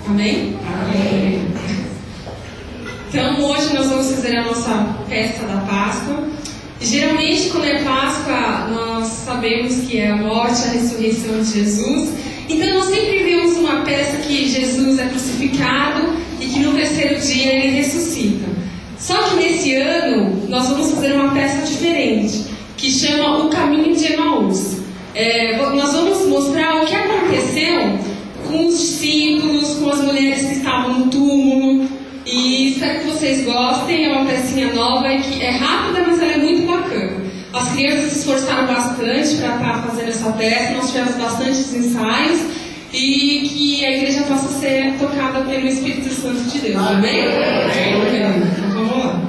Amém? Amém. Então hoje nós vamos fazer a nossa festa da Páscoa. Geralmente quando é Páscoa nós sabemos que é a morte e a ressurreição de Jesus. Então nós sempre vemos uma peça que Jesus é crucificado e que no terceiro dia ele ressuscita. Só que nesse ano nós vamos fazer uma peça diferente, que chama O Caminho de Emaús. Nós vamos mostrar o que aconteceu com os discípulos, com as mulheres que estavam no túmulo. E espero que vocês gostem. É uma pecinha nova e que é rápida, mas ela é muito bacana. As crianças se esforçaram bastante para estar fazendo essa peça. Nós tivemos bastantes ensaios. E que a igreja possa ser tocada pelo Espírito Santo de Deus. Amém? Amém. Então vamos lá.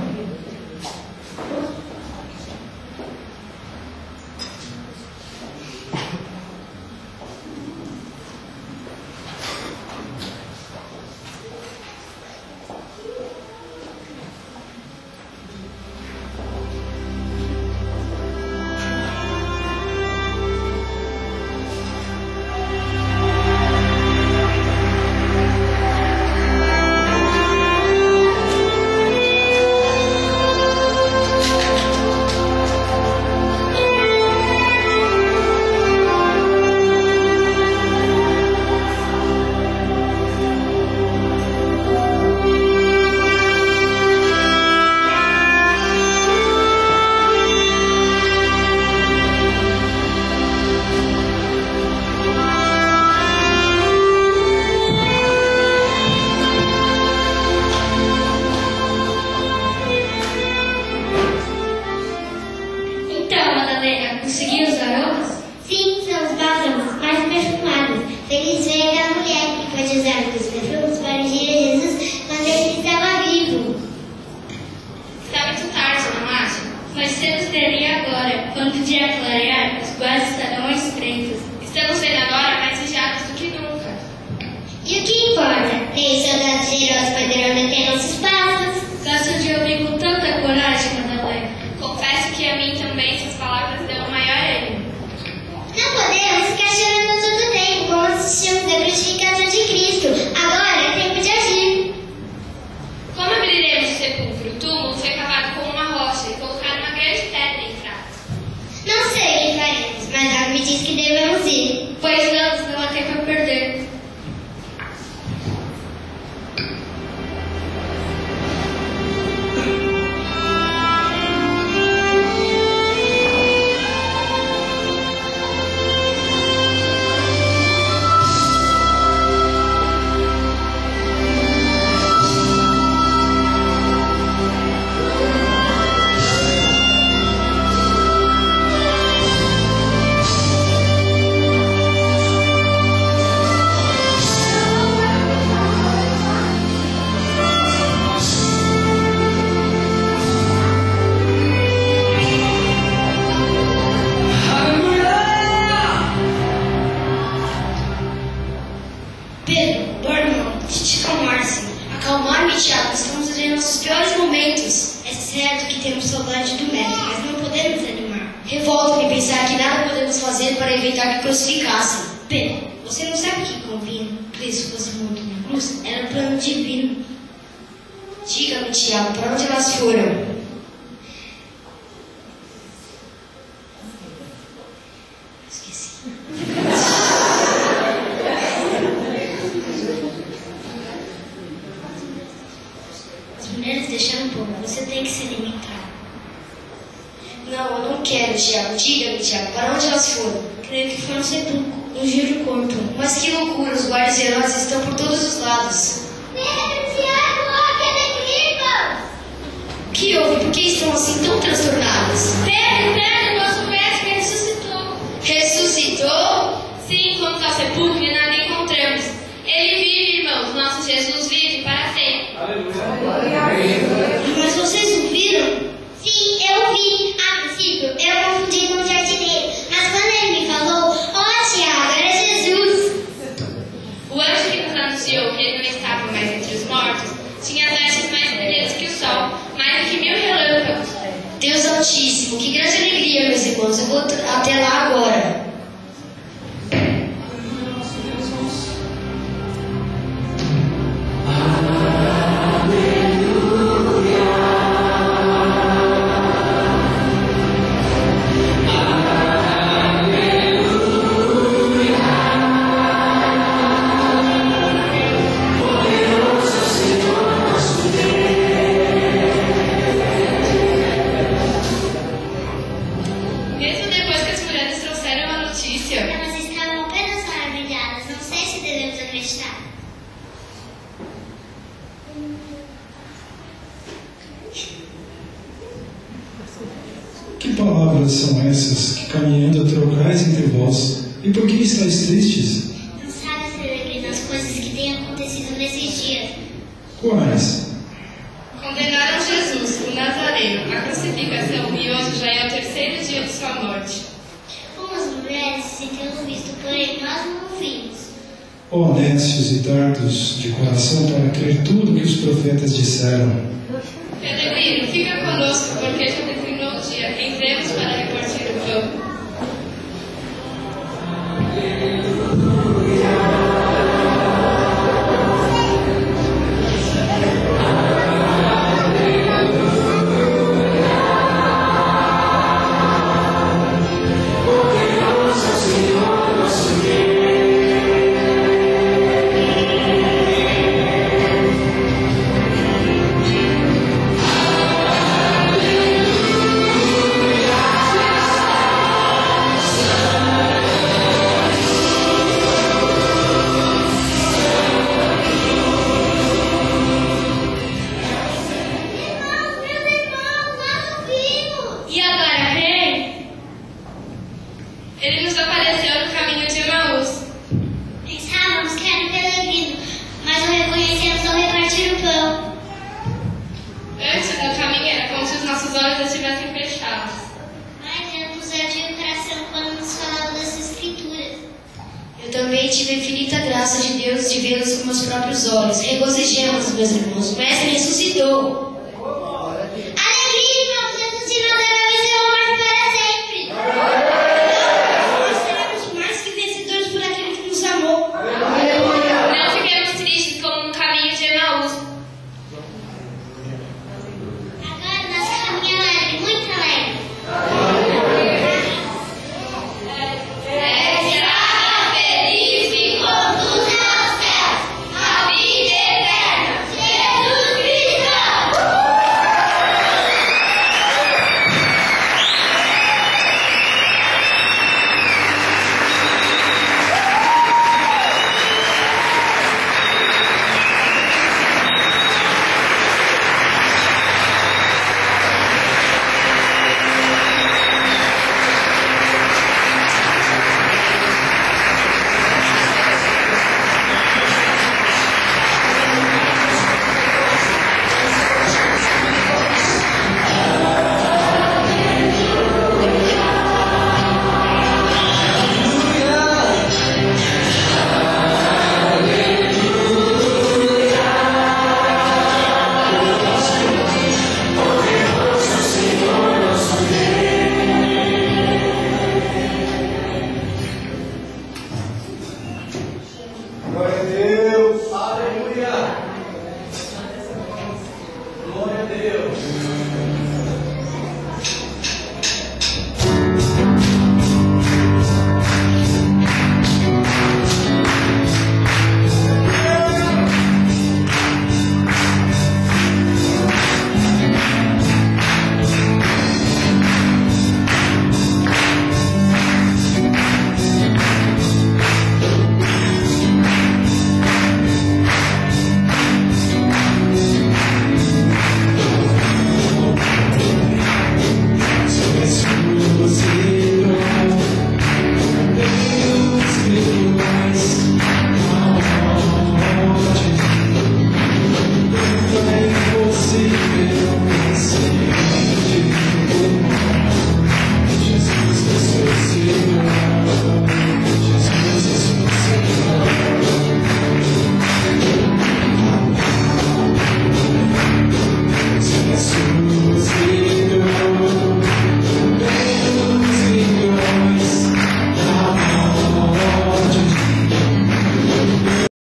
Deus Altíssimo, que grande alegria, meus irmãos. Eu vou até lá agora. acreditar. Que palavras são essas que caminhando trocais entre vós? E por que estáis tristes? Não sabes, peregrino, as coisas que têm acontecido nesses dias. Quais? Condenaram Jesus, o Nazareno, à crucificação, e hoje já é o terceiro dia de sua morte. Umas mulheres se tendo visto, porém nós não ouvimos. Ó nécios e tardos de coração para crer tudo que os profetas disseram. Peregrino, fica conosco, porque já declinou o dia. Entremos para repartir o pão. Ele nos apareceu no caminho de Emaús. Pensávamos que era um peregrino, mas o reconhecemos ao repartir o pão. Antes, no caminho era como se os nossos olhos estivessem fechados. Mas ele nos abriu o coração quando nos falava das Escrituras. Eu também tive a infinita graça de Deus de vê-los com meus próprios olhos. Regozijemos, meus irmãos. O Mestre ressuscitou.